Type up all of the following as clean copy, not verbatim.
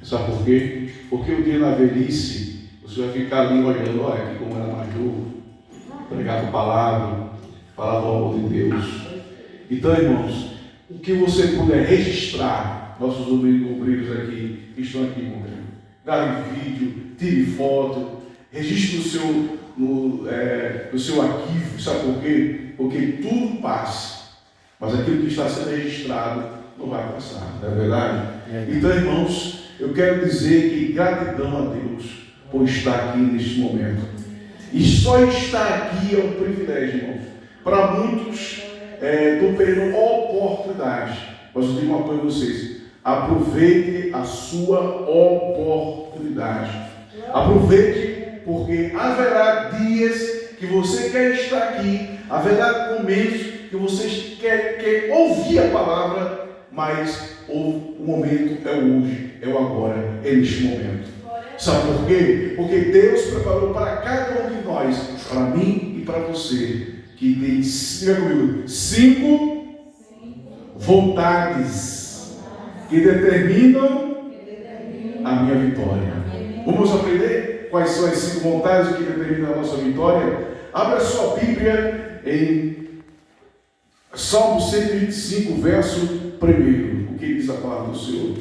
Sabe por quê? Porque um dia na velhice, você vai ficar ali olhando, olha aqui como era mais novo, pregava palavra, falava o amor de Deus. Então, irmãos, o que você puder registrar, nossos obreiros aqui, que estão aqui comigo, grave vídeo, tire foto, registre no seu arquivo, sabe por quê? Porque tudo passa, mas aquilo que está sendo registrado não vai passar, não é verdade? Então, irmãos, eu quero dizer que gratidão a Deus por estar aqui neste momento. E só estar aqui é um privilégio, irmãos. Para muitos, estou perdendo oportunidade. Mas eu digo uma coisa a vocês: aproveite a sua oportunidade. Aproveite, porque haverá dias que você quer estar aqui, haverá momentos que você quer ouvir a palavra, mas o momento é hoje, é o agora, é neste momento. Sabe por quê? Porque Deus preparou para cada um de nós, para mim e para você, que tem 5 vontades que determinam a minha vitória. Vamos aprender quais são as 5 vontades que determinam a nossa vitória? Abra sua Bíblia em Salmo 125, verso 1. O que diz a palavra do Senhor?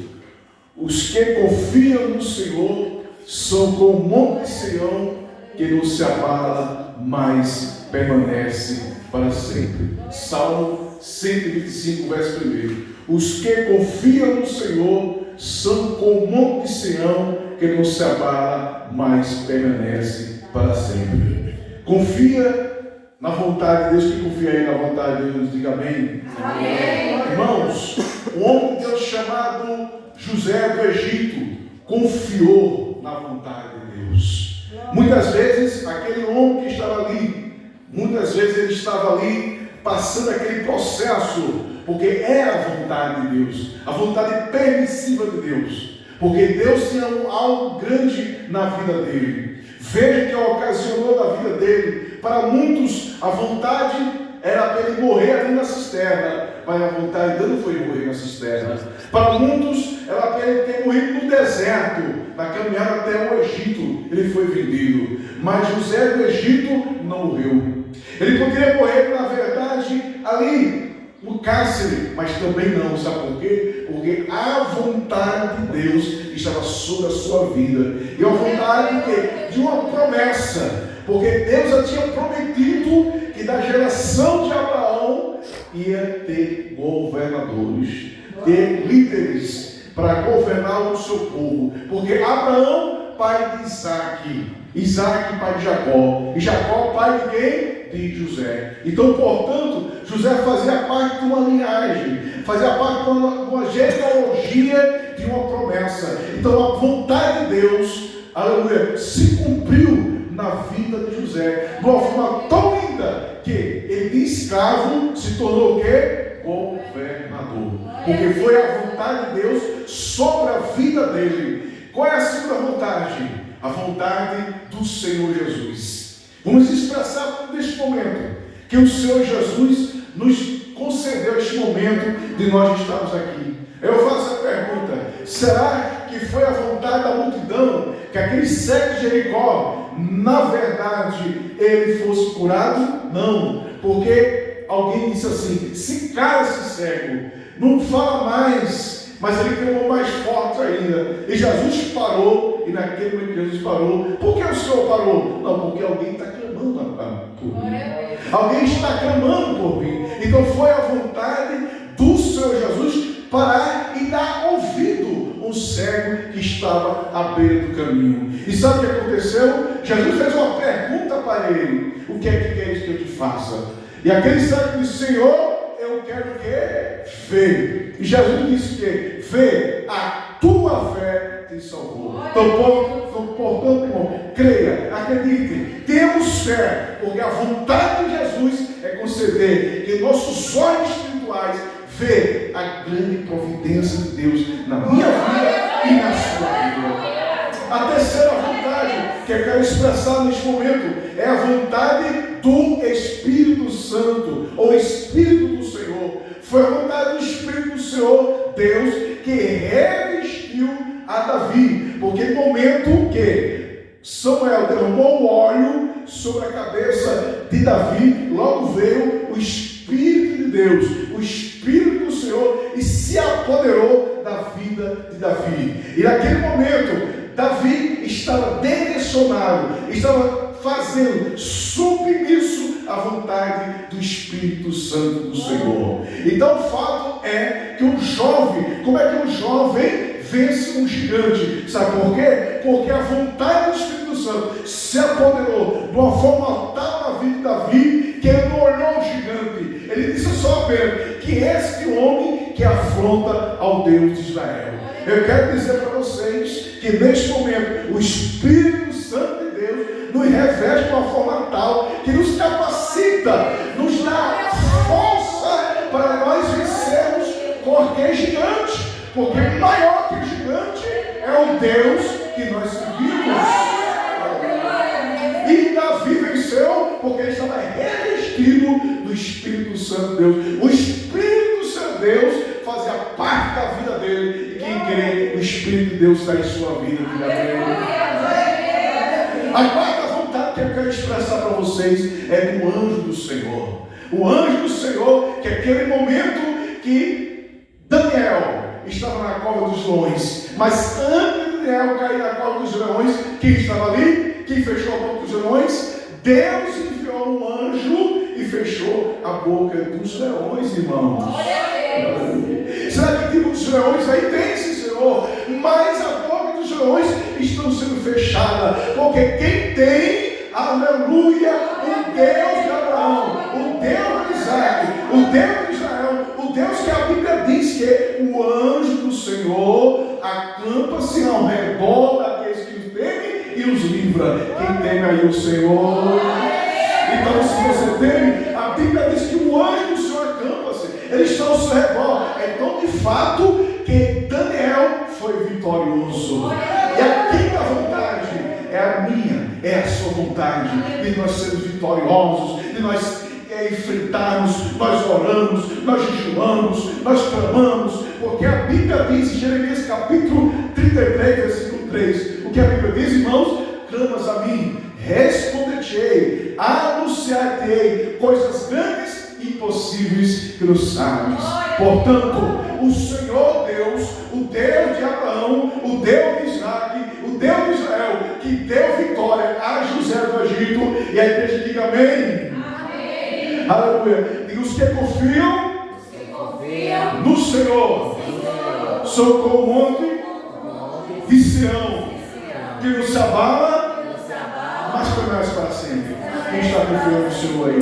Os que confiam no Senhor são como o monte de Sião, que não se abala, mas permanece para sempre. Salmo 125, verso 1. Os que confiam no Senhor são como o monte de Sião, que não se abala, mas permanece para sempre. Confia na vontade de Deus. Que confia aí na vontade de Deus, diga amém. Amém. Irmãos, um homem de Deus chamado José do Egito confiou na vontade de Deus. Muitas vezes aquele homem que estava ali, muitas vezes ele estava ali passando aquele processo, porque era a vontade de Deus, a vontade permissiva de Deus, porque Deus tinha algo grande na vida dele. Veja que ocasionou na vida dele. Para muitos a vontade era para ele morrer ali na cisterna, mas a vontade dele não foi morrer na cisterna. Para muitos era para ele ter morrido no deserto, na caminhada até o Egito. Ele foi vendido, mas José do Egito não morreu. Ele poderia morrer, na verdade, ali no cárcere, mas também não. Sabe por quê? Porque a vontade de Deus estava sobre a sua vida. E a vontade de uma promessa. Porque Deus já tinha prometido que da geração de Abraão ia ter governadores, ter líderes para governar o seu povo. Porque Abraão, pai de Isaac, Isaac, pai de Jacó, e Jacó, pai de quem? De José. Então, portanto, José fazia parte de uma linhagem, fazia parte de uma genealogia de uma promessa. Então, a vontade de Deus, aleluia, se cumpriu na vida de José, de uma forma tão linda, que ele de escravo se tornou o quê? Governador. Porque foi a vontade de Deus sobre a vida dele. Qual é a segunda vontade? A vontade do Senhor Jesus. Vamos expressar neste momento que o Senhor Jesus nos concedeu este momento de nós estarmos aqui. Eu faço a pergunta: será que foi a vontade da multidão que aquele cego de Jericó, na verdade, ele fosse curado? Não, porque alguém disse assim: se cala esse cego, não fala mais. Mas ele clamou mais forte ainda. E Jesus parou. E naquele momento Jesus parou. Por que o Senhor parou? Não, porque alguém está clamando por mim. Alguém está clamando por mim. Então foi a vontade do Senhor Jesus parar e dar ouvido um cego que estava à beira do caminho. E sabe o que aconteceu? Jesus fez uma pergunta para ele: o que é que queres que eu te faça? E aquele cego disse: Senhor, eu quero o quê? Ver. E Jesus disse que vê, a tua fé te salvou. Então, portanto, irmão, creia, acredite, temos fé, porque a vontade de Jesus é conceder que nossos olhos espirituais vejam a grande providência de Deus na minha vida e na sua vida. A terceira vontade que eu quero expressar neste momento é a vontade do Espírito Santo, ou Espírito do Senhor. Foi a vontade do Espírito do Senhor, Deus, que revestiu a Davi, porque no momento que Samuel derramou o óleo sobre a cabeça de Davi, logo veio o Espírito de Deus, o Espírito do Senhor, e se apoderou da vida de Davi. E naquele momento, Davi estava direcionado, estava fazendo submisso à vontade do Espírito Santo do Senhor. Então o fato é que um jovem, como é que um jovem vence um gigante? Sabe por quê? Porque a vontade do Espírito Santo se apoderou de uma forma tal na vida de Davi, que ele não olhou o gigante, ele disse só apenas que este homem que afronta ao Deus de Israel. Eu quero dizer para vocês que neste momento o Espírito Santo de Deus nos reveste de uma forma tal que nos capacita, nos dá força para nós vencermos qualquer gigante, porque maior que o gigante é o Deus que nós servimos. E Davi venceu porque ele estava revestido do Espírito Santo de Deus. O Espírito Santo de Deus fazia parte da vida dele, e quem crê, o Espírito de Deus está em sua vida. A quarta vontade que eu quero expressar para vocês é do anjo do Senhor. O anjo do Senhor, que é aquele momento que Daniel estava na cova dos leões, mas antes de Daniel cair na cova dos leões, quem estava ali? Quem fechou a boca dos leões? Deus enviou um anjo e fechou a boca dos leões, irmãos. Será que tipo dos leões aí tem, sim, Senhor? Mas a boca dos leões estão sendo fechadas, porque quem tem, aleluia, o Deus de Abraão, o Deus de Isaac, o Deus de Israel, o Deus que a Bíblia diz que o anjo do Senhor acampa-se ao redor daqueles que o temem e os livra. Quem teme aí o Senhor? Então, se você teme, a Bíblia diz que o anjo do Senhor acampa-se, ele está ao seu redor. Então, de fato, que Daniel foi vitorioso. E a quinta vontade é a minha, é a sua vontade, de nós sermos vitoriosos, de nós enfrentarmos, nós oramos, nós jejuamos, nós clamamos, porque a Bíblia diz em Jeremias capítulo 33, versículo 3, o que a Bíblia diz, irmãos? Clamas a mim, responder-te-ei, anunciar-te-ei coisas grandes e impossíveis que não sabes. Portanto, o Senhor Deus, o Deus de Abraão, o Deus de Isaac, o Deus de Israel, que deu vitória a José do Egito, e a igreja diga amém. Amém. Aleluia. Diga: os que confiam no Senhor são como o monte de Sião, que não se abala, mas permanece para sempre. Quem está confiando no Senhor aí?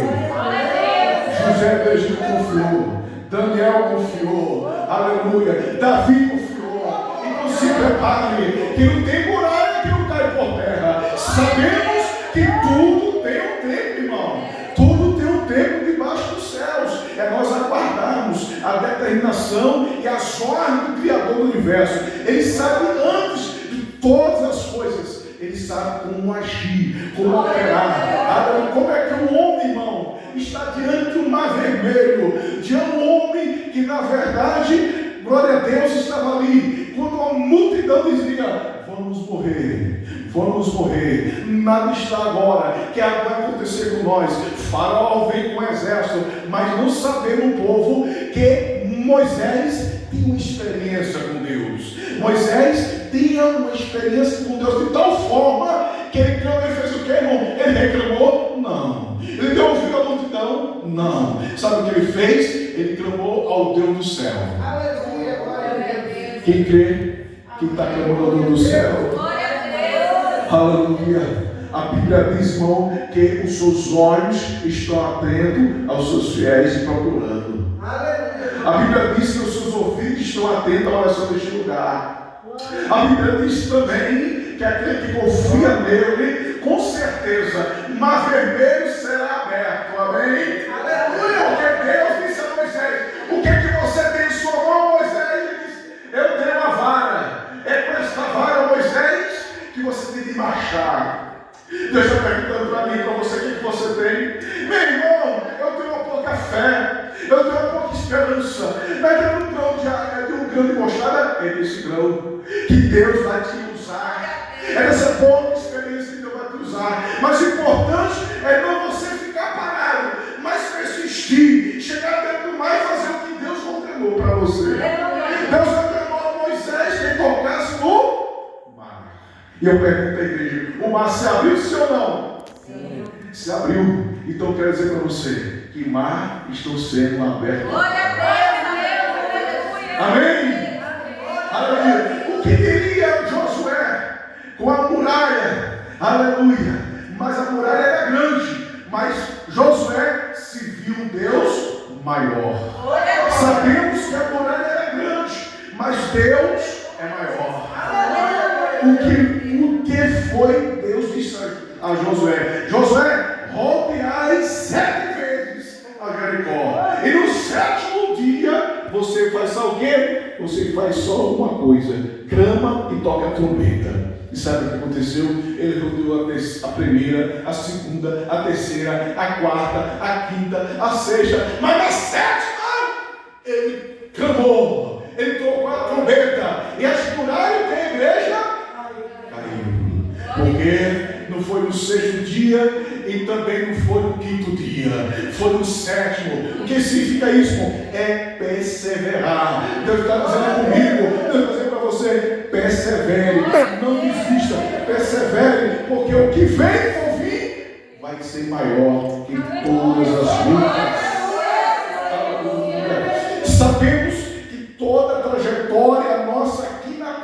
José do Egito confiou, Daniel confiou, aleluia, Davi confiou. Então se prepare, que não tem muralha que não cai por terra. Sabemos que tudo tem um tempo, irmão. Tudo tem um tempo debaixo dos céus. É nós aguardarmos a determinação e as ordens do Criador do universo. Ele sabe antes de todas as coisas. Ele sabe como agir, como operar. Como é que um homem, irmão, está diante de um mar vermelho, de um homem que na verdade, glória a Deus, estava ali, quando a multidão dizia: vamos morrer, vamos morrer, nada está agora, que vai acontecer com nós. Faraó vem com o exército, mas não sabemos, o povo, que Moisés tinha uma experiência com Deus. Moisés tinha uma experiência com Deus de tal forma que ele fez o que, irmão? Ele reclamou? Não. Ele deu ouvido à multidão? Não. Sabe o que ele fez? Ele clamou ao Deus do céu. Aleluia, glória a Deus. Quem crê que está clamando ao Deus do céu? Glória a Deus. Aleluia. A Bíblia diz, irmão, que os seus olhos estão atentos aos seus fiéis e procurando. Aleluia. A Bíblia diz que os seus ouvidos estão atentos à oração deste lugar. A Bíblia diz também que aquele que confia nele, com certeza, o mar vermelho será aberto. Amém? Aleluia! Porque Deus disse a Moisés: o que é que você tem em sua mão, Moisés? Ele disse: eu tenho uma vara. É com esta vara, Moisés, que você tem de marchar. Deus está perguntando para mim, para você, o que você tem? Meu irmão, eu tenho uma pouca fé, eu tenho uma pouca esperança. Mas é um grão de mostarda, é desse grão. que Deus vai te usar. É nessa pouca experiência que Deus vai te usar. Mas o importante é não você ficar parado, mas persistir, chegar dentro do mar e fazer o que Deus ordenou para você. Deus ordenou a Moisés que tocasse no mar. E eu pergunto à igreja: o mar se abriu, sim ou não? Sim. Se abriu. Então eu quero dizer para você que mar estão sendo abertos. Glória a Deus, amém? Aleluia. O que diria Josué com a muralha? Aleluia. Mas a muralha era grande. Mas Josué se viu um Deus maior. Sabemos que a muralha era grande, mas Deus é maior. O que foi Deus disse a Josué? Josué, rodeai 7 vezes a Jericó. E no 7º dia, você faz o quê? Você faz só uma coisa: clama e toca a trombeta. E sabe o que aconteceu? Ele rodeou a primeira, a segunda, a terceira, a quarta, a quinta, a sexta. Mas na 7ª, ele clamou, ele tocou a trombeta. E as muralhas da igreja caiu. Porque não foi no 6º dia e também não foi no 5º dia, foi no 7º. O que significa isso? É perseverar. Deus está dizendo comigo, Deus está dizendo para você: persevere, não desista, persevere, porque o que vem por vir vai ser maior que todas as lutas. Sabemos que toda a trajetória nossa aqui na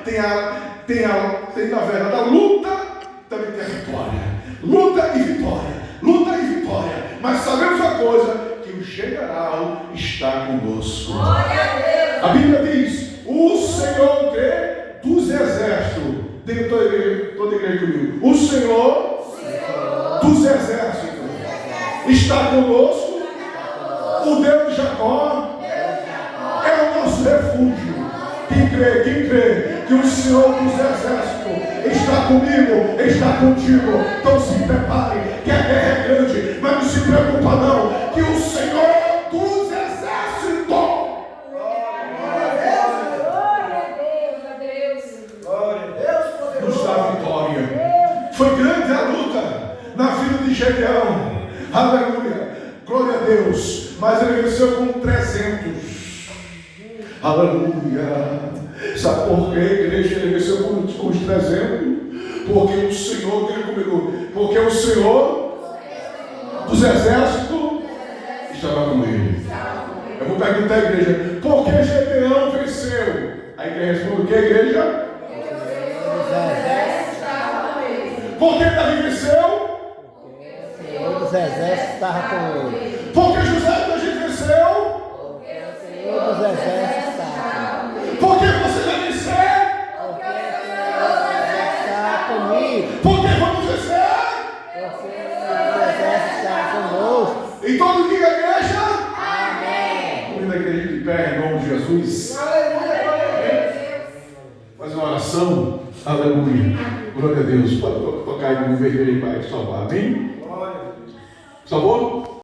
terra tem na verdade a luta, também tem a vitória. Luta e vitória, luta e vitória. Mas sabemos uma coisa: que o general está conosco. A Bíblia diz: o Senhor dos exércitos. Diga toda a igreja comigo: o Senhor dos exércitos está conosco. O Deus de Jacó é o nosso refúgio. Quem crê que o Senhor dos exércitos está comigo, está contigo, então se prepare, que a guerra é grande, mas não se preocupa não, que o Senhor dos exércitos nos dá a vitória. Foi grande a luta na vida de Gedeão, aleluia, glória a Deus, mas ele venceu com 300. Aleluia. Sabe por que a igreja venceu com os 300? Porque o Senhor, diga comigo, porque o Senhor dos exércitos estava com ele. Eu vou perguntar à igreja: por que Gedeão venceu? A igreja responde: o que, igreja? Por que Davi venceu? O Senhor dos exércitos estava com ele. Por que José da gente venceu? Porque o Senhor dos exércitos estava com ele. Por que você vai vencer? Porque o Senhor dos exércitos estava comigo. Por que vamos vencer? Porque o Senhor dos exércitos estava conosco. Então diga a igreja. Amém. Vamos da igreja de pé em nome de Jesus. Faz uma oração. Aleluia. Glória a Deus. Pode tocar aí no vermelho aí para salvar. Amém? Salvou?